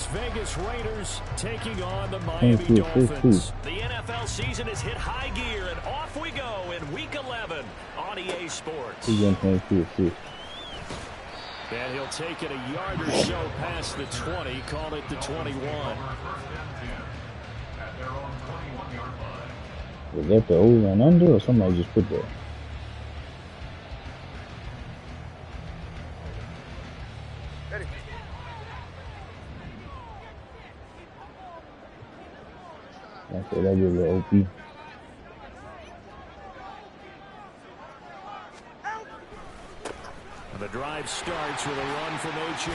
Las Vegas Raiders taking on the Miami Dolphins. The NFL season has hit high gear, and off we go in Week 11 on EA Sports. And he'll take it a yard or so past the 20, call it the 21. Was that the over and under, or somebody just put that? I said that'd be a little OP. The drive starts with a run from Achane.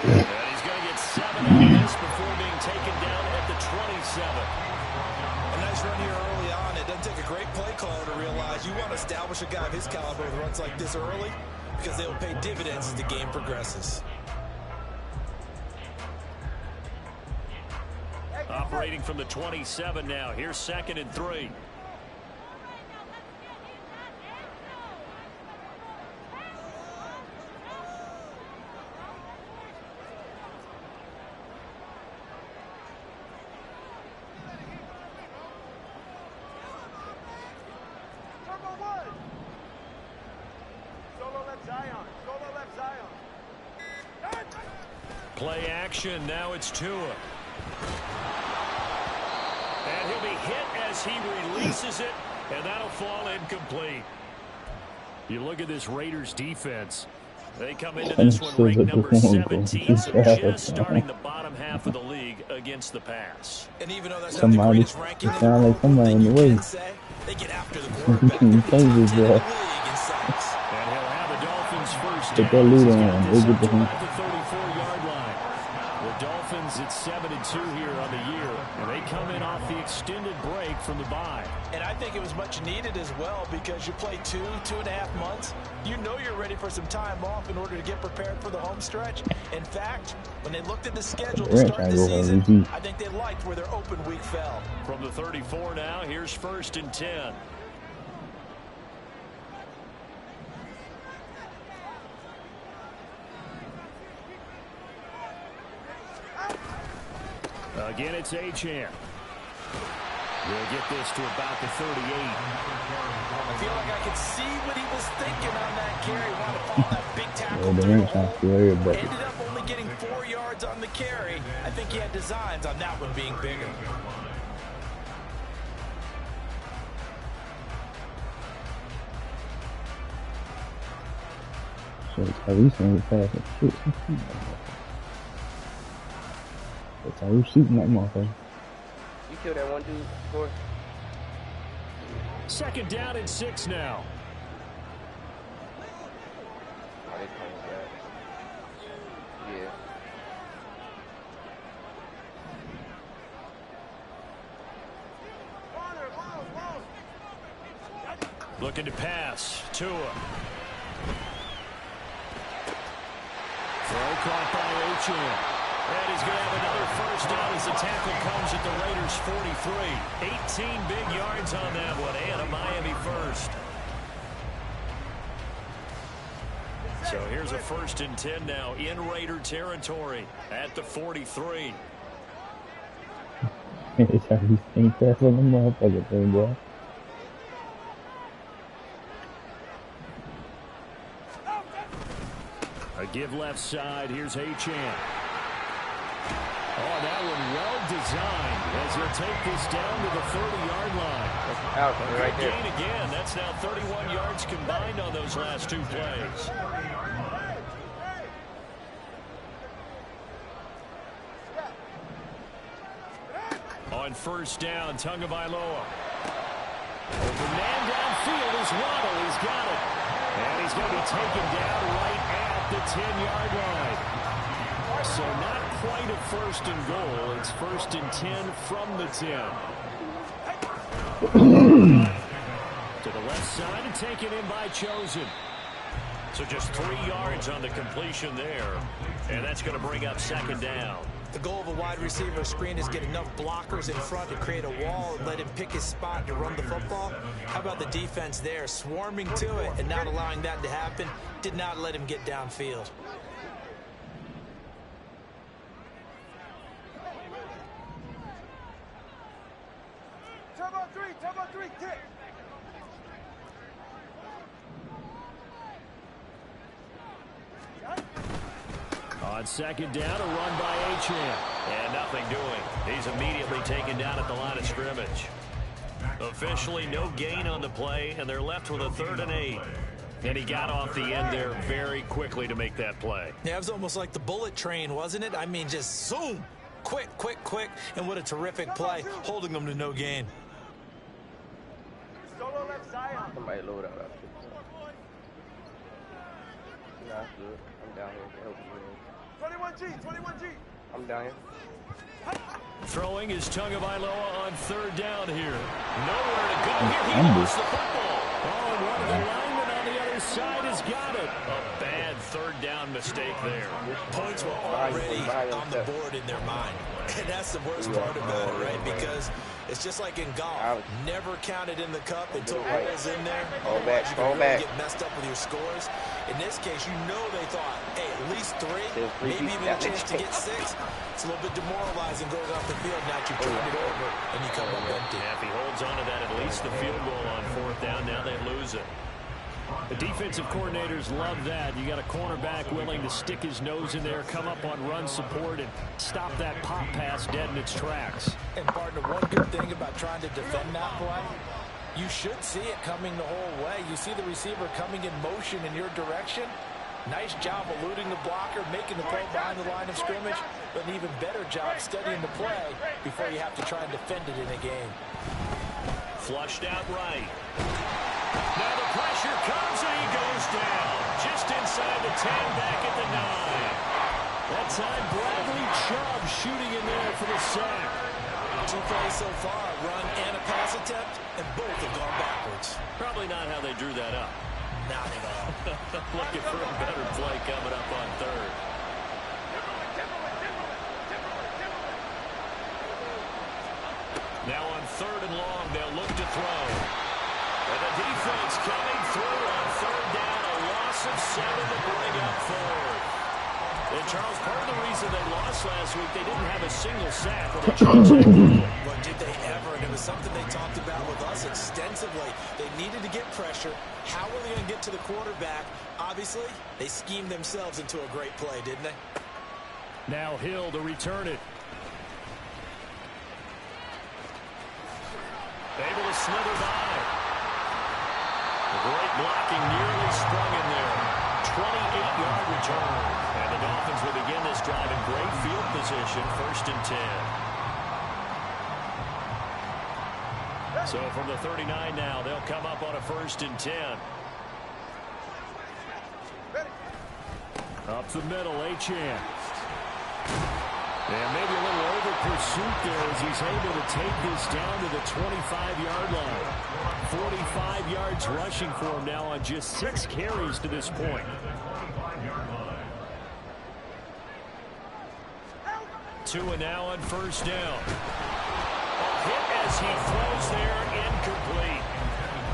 And he's going to get 7 on this before being taken down at the 27. A nice run here early on. It doesn't take a great play caller to realize you want to establish a guy of his caliber with runs like this early because they will pay dividends as the game progresses. Operating from the 27 now. Here's 2nd and 3. Play action. Now it's Tua. And he'll be hit as he releases it, and that'll fall incomplete. You look at this Raiders defense. They come into this one ranked number 17, so just starting the bottom half of the league against the pass. And even though that's not the greatest ranking in the world, somebody in the way. They get after the quarterback. They're in the league in sacks. And he'll have the Dolphins first Get down. that lead He's on. got this We'll up get to the about the 34-yard line. The Dolphins at 7-2 here on the year, and they come in off the extended break from the bye. And I think it was much needed as well because you play 2.5 months. You know you're ready for some time off in order to get prepared for the home stretch. In fact, when they looked at the schedule to start the season, I think they liked where their open week fell. From the 34 now, here's 1st and 10. Again, it's Achane. We'll get this to about the 38. I feel like I could see what he was thinking on that carry. Wanted to follow that big tackle. Ended up only getting 4 yards on the carry. I think he had designs on that one being bigger. So Tyrese ain't passing shit. That's how you shooting that motherfucker. You killed that one dude before. 2nd down and 6 now. Oh, they playing that. Yeah. Looking to pass. Tua. Throw caught by Achane. And he's going to have another first down as the tackle comes at the Raiders' 43. 18 big yards on that one, and a Miami first. So here's a 1st and 10 now in Raider territory at the 43. Tyrese ain't passing the motherfucker thing, boy. A give left side. Here's Achane. Oh, that one well designed as he'll take this down to the 30-yard line. Out right there. Gain again. That's now 31 yards combined on those last 2 plays. On 1st down, Tagovailoa. Open man downfield is Waddle. He's got it. And he's going to be taken down right at the 10-yard line. So not quite a 1st and goal. It's 1st and 10 from the 10. To the left side and taken in by Chosen. So just 3 yards on the completion there. And that's going to bring up 2nd down. The goal of a wide receiver screen is get enough blockers in front to create a wall and let him pick his spot to run the football. How about the defense there, swarming to it and not allowing that to happen? Did not let him get downfield. On second down, a run by Achane. And nothing doing. He's immediately taken down at the line of scrimmage. Officially no gain on the play, and they're left with a 3rd and 8. And he got off the end there very quickly to make that play. Yeah, it was almost like the bullet train, wasn't it? I mean, just zoom. Quick, quick, quick. And what a terrific play, holding them to no gain. Somebody load out. Nah, that's good. I'm down here. 21G. I'm down here. Throwing is Tagovailoa on 3rd down here. Nowhere to go here. He lost the football. Oh, and one of the linemen on the other side has got it. A bad 3rd down mistake there. Points were already on the board in their mind. And that's the worst part about it, right? Because it's just like in golf. Never counted in the cup until it was in there. Fall back, You fall can really back. get messed up with your scores. In this case, you know they thought, hey, at least 3, There's 3 maybe even a people. chance to get 6. It's a little bit demoralizing going off the field. Now you turn it over and you come up empty. Yeah, if he holds on to that, at least the field goal on 4th down. Now they lose it. The defensive coordinators love that. You got a cornerback willing to stick his nose in there, come up on run support, and stop that pop pass dead in its tracks. And partner, one good thing about trying to defend that play, you should see it coming the whole way. You see the receiver coming in motion in your direction. Nice job eluding the blocker, making the play behind the line of scrimmage, but an even better job studying the play before you have to try and defend it in a game. Flushed out right. Now the pressure comes and he goes down. Just inside the 10, back at the 9. That time Bradley Chubb shooting in there for the sack. 2 plays so far, a run and a pass attempt, and both have gone backwards. Probably not how they drew that up. Not at all. Looking for a better play coming up on 3rd. Now on 3rd and long, they'll look to throw. And the defense coming through on 3rd down, a loss of 7 to bring up 4th. And Charles, part of the reason they lost last week, they didn't have a single sack. But did they ever? And it was something they talked about with us extensively. They needed to get pressure. How were they going to get to the quarterback? Obviously, they schemed themselves into a great play, didn't they? Now Hill to return it. Able to slither by. The great blocking nearly sprung in there. 28-yard return. And the Dolphins will begin this drive in great field position, 1st and 10. So from the 39 now, they'll come up on a 1st and 10. Up the middle, Achane. And maybe a little over pursuit there as he's able to take this down to the 25-yard line. 45 yards rushing for him now on just 6 carries to this point. 2 and now on 1st down. A hit as he throws there, incomplete.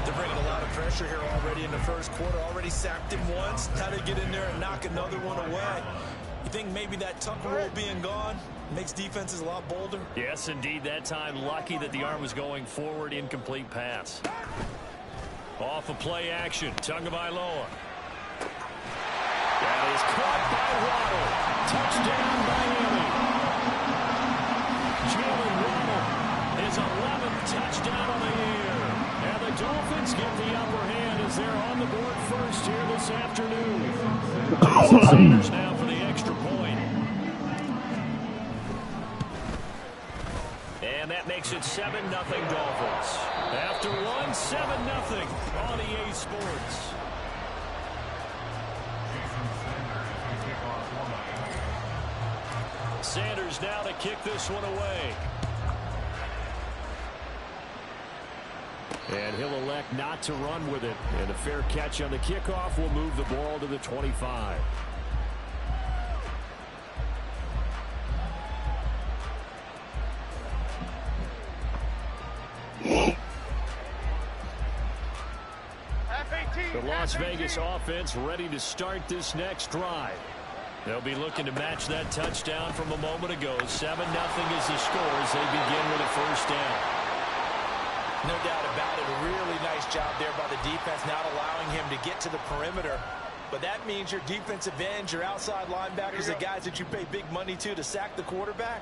They're bringing a lot of pressure here already in the 1st quarter. Already sacked him once. How to get in there and knock another one away. You think maybe that tuck rule being gone makes defenses a lot bolder? Yes, indeed. That time, lucky that the arm was going forward. Incomplete pass. Off of play action. Tagovailoa. That is caught by Waddle. Touchdown, Miami. Jalen Waddle, his 11th touchdown of the year. And the Dolphins get the upper hand as they're on the board first here this afternoon. Jason Sanders now for the extra point. And that makes it 7-0 Dolphins. After one, 7-0 on EA Sports. Sanders now to kick this one away. And he'll elect not to run with it. And a fair catch on the kickoff will move the ball to the 25. The Las Vegas offense ready to start this next drive. They'll be looking to match that touchdown from a moment ago. 7-0 is the score as they begin with a 1st down. No doubt about it. A really nice job there by the defense, not allowing him to get to the perimeter. But that means your defensive ends, your outside linebackers, the guys that you pay big money to sack the quarterback,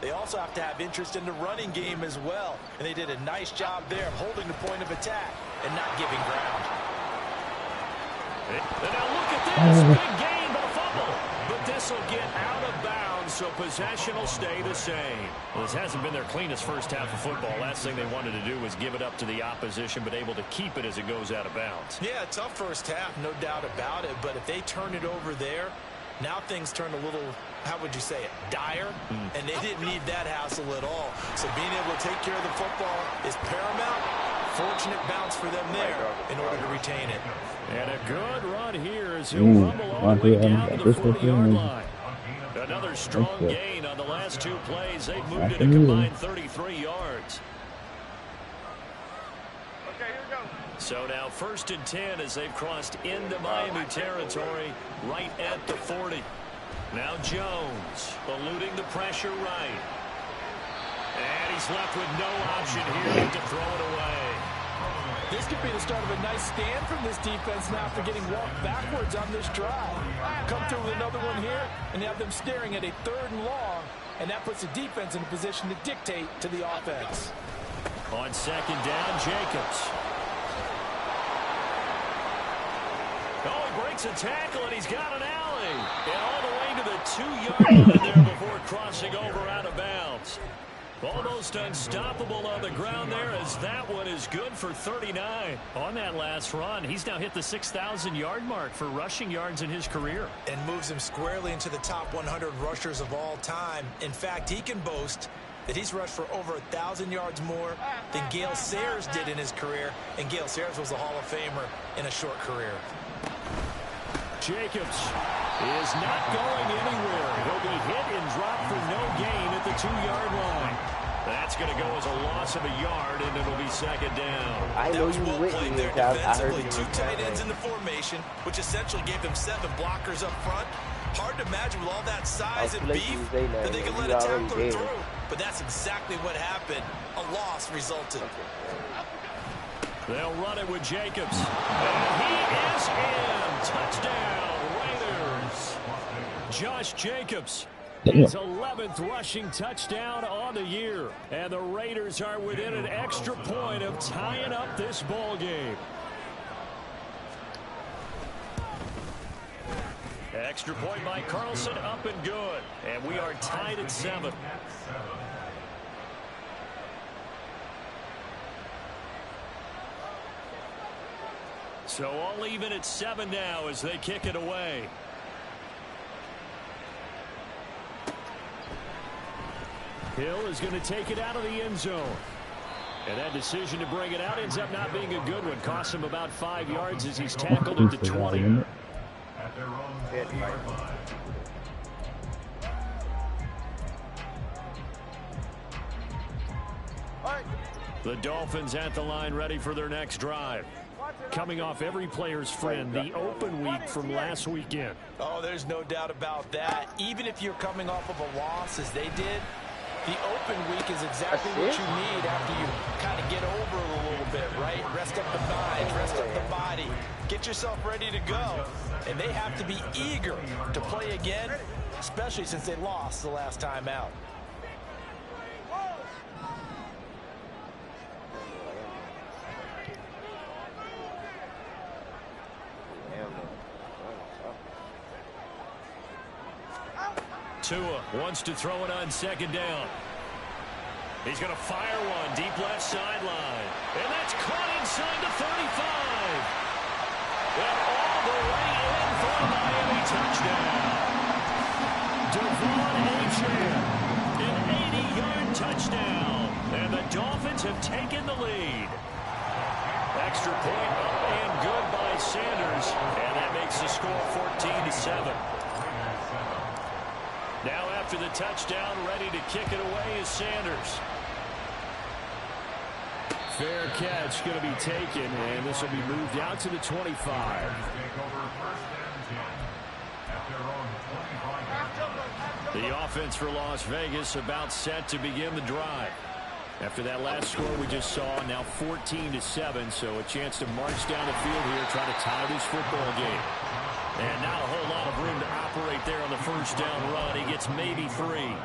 they also have to have interest in the running game as well. And they did a nice job there of holding the point of attack and not giving ground. And now look at this. Big gain, but a fumble. But this will get out of bounds, so possession will stay the same. Well, this hasn't been their cleanest first half of football. Last thing they wanted to do was give it up to the opposition, but able to keep it as it goes out of bounds. Yeah, tough first half, no doubt about it. But if they turn it over there, now things turn a little, how would you say it, dire? And they didn't need that hassle at all. So being able to take care of the football is paramount. Fortunate bounce for them there in order to retain it. And a good run here as he'll rumble all the way down to the 40-yard line. Another strong gain on the last two plays. They've moved it a combined 33 yards. Okay, here we go. So now 1st and 10 as they've crossed into Miami territory right at the 40. Now Jones eluding the pressure right. And he's left with no option here to throw it away. This could be the start of a nice stand from this defense now after getting walked backwards on this drive. Come through with another one here and have them staring at a 3rd and long, and that puts the defense in a position to dictate to the offense. On 2nd down, Jacobs. Oh, he breaks a tackle, and he's got an alley. And all the way to the 2-yard line there before crossing over out of bounds. Almost unstoppable on the ground there as that one is good for 39. On that last run, he's now hit the 6,000-yard mark for rushing yards in his career. And moves him squarely into the top 100 rushers of all time. In fact, he can boast that he's rushed for over 1,000 yards more than Gale Sayers did in his career. And Gale Sayers was a Hall of Famer in a short career. Jacobs is not going anywhere. He'll be hit and dropped for no gain at the 2-yard line. That's going to go as a loss of a yard, and it'll be 2nd down. I know That was you well with played me. there I heard defensively. you. 2 tight ends in the formation, which essentially gave them 7 blockers up front. Hard to imagine with all that size and beef that they could let a tackler through. But that's exactly what happened. A loss resulted. They'll run it with Jacobs. And he is in. Touchdown, Raiders. Josh Jacobs. His 11th rushing touchdown on the year. And the Raiders are within an extra point of tying up this ball game. Extra point by Carlson, up and good. And we are tied at 7. So all even at 7 now as they kick it away. Hill is going to take it out of the end zone. And that decision to bring it out ends up not being a good one. Costs him about 5 yards as he's tackled at the 20. The Dolphins at the line ready for their next drive. Coming off every player's friend, the open week from last weekend. Oh, there's no doubt about that. Even if you're coming off of a loss as they did, the open week is exactly what you need after you kind of get over it a little bit, right? Rest up the mind, rest up the body, get yourself ready to go. And they have to be eager to play again, especially since they lost the last time out. Tua wants to throw it on 2nd down. He's going to fire one deep left sideline. And that's caught inside the 35. And all the way in for a Miami touchdown. Devon Achane, an 80-yard touchdown. And the Dolphins have taken the lead. Extra point up and good by Sanders. And that makes the score 14-7. Now after the touchdown, ready to kick it away is Sanders. Fair catch going to be taken, and this will be moved out to the 25. The offense for Las Vegas about set to begin the drive. After that last score we just saw, now 14-7, so a chance to march down the field here, trying to tie this football game. And not a whole lot of room to operate there on the first down run. He gets maybe 3.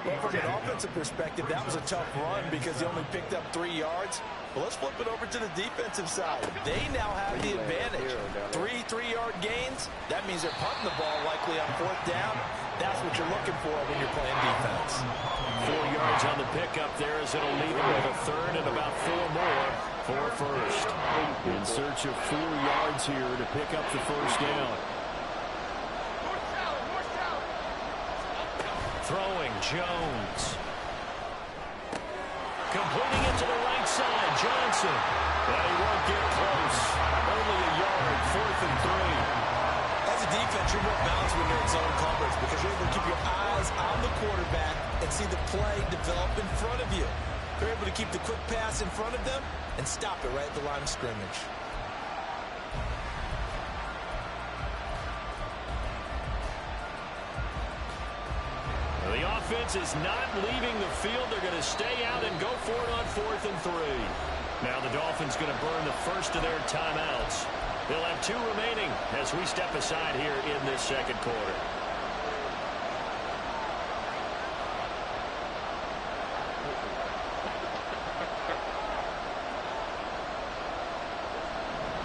Well, from an offensive perspective, that was a tough run because he only picked up 3 yards. But let's flip it over to the defensive side. They now have the advantage. 3 3-yard gains. That means they're punting the ball likely on 4th down. That's what you're looking for when you're playing defense. 4 yards on the pickup there as it'll leave him with a 3rd and about 4 more for a first. In search of 4 yards here to pick up the first down. Throwing Jones. Completing it to the right side, Johnson. But he won't get close. Only a yard, 4th and 3. As a defense, you're more balanced when you're in zone coverage because you're able to keep your eyes on the quarterback and see the play develop in front of you. You're able to keep the quick pass in front of them and stop it right at the line of scrimmage. The offense is not leaving the field. They're going to stay out and go for it on 4th and 3. Now the Dolphins going to burn the first of their timeouts. They'll have 2 remaining as we step aside here in this second quarter.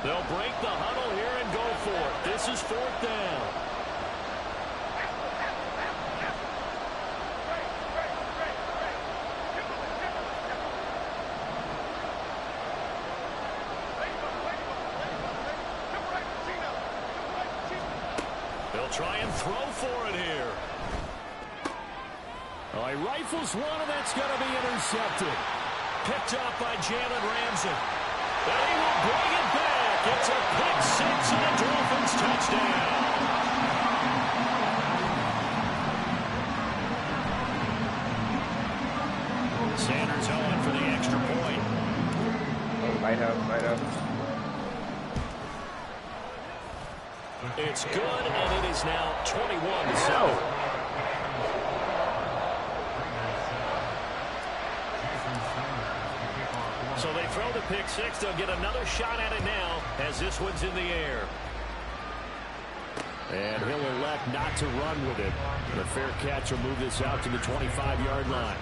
They'll break the huddle here and go for it. This is 4th down. Try and throw for it here. Oh, he rifles one, and that's going to be intercepted. Picked up by Jalen Ramsey. And he will bring it back. It's a pick 6 and a Dolphins touchdown. Sanders on for the extra point. Oh, right up. It's good, and it is now 21-7. So they throw the pick 6. They'll get another shot at it now as this one's in the air. And he'll elect not to run with it. The fair catch will move this out to the 25-yard line.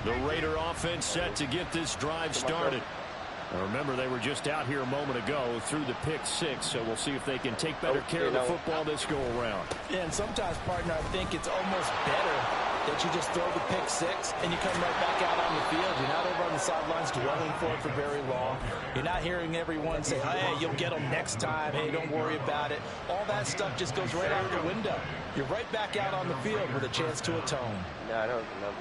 The Raider offense set to get this drive started. Now remember, they were just out here a moment ago through the pick 6, so we'll see if they can take better care of the football this go around. Yeah, and sometimes, partner, I think it's almost better that you just throw the pick 6 and you come right back out on the field. You're not over on the sidelines dwelling for it for very long. You're not hearing everyone say, hey, you'll get them next time. Hey, don't worry about it. All that stuff just goes right out the window. You're right back out on the field with a chance to atone. Yeah, I don't know.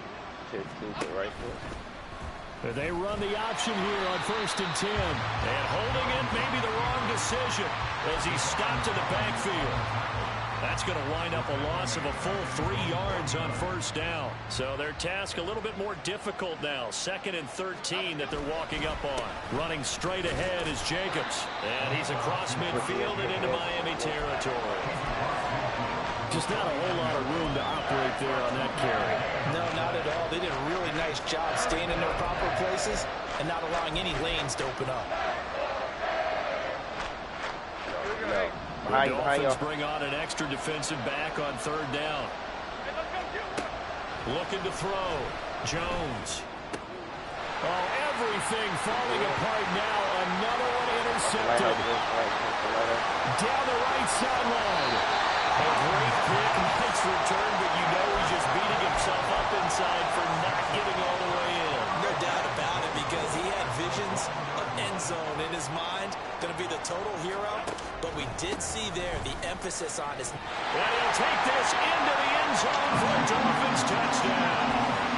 15 to right foot. They run the option here on 1st and 10. And holding it may be the wrong decision as he stopped in the backfield. That's going to wind up a loss of a full 3 yards on 1st down. So their task a little bit more difficult now. 2nd and 13 that they're walking up on. Running straight ahead is Jacobs. And he's across midfield and into Miami territory. Just not a whole lot of room to operate there on that carry. No, not at all. They did a really nice job staying in their proper places and not allowing any lanes to open up. The Dolphins bring on an extra defensive back on 3rd down. Looking to throw. Jones. Oh, everything falling apart now. Another one intercepted. Down the right sideline. A great pick, nice return, but you know he's just beating himself up inside for not getting all the way in. No doubt about it, because he had visions of end zone in his mind. Going to be the total hero, but we did see there the emphasis on his... And he'll take this into the end zone for a Dolphins touchdown.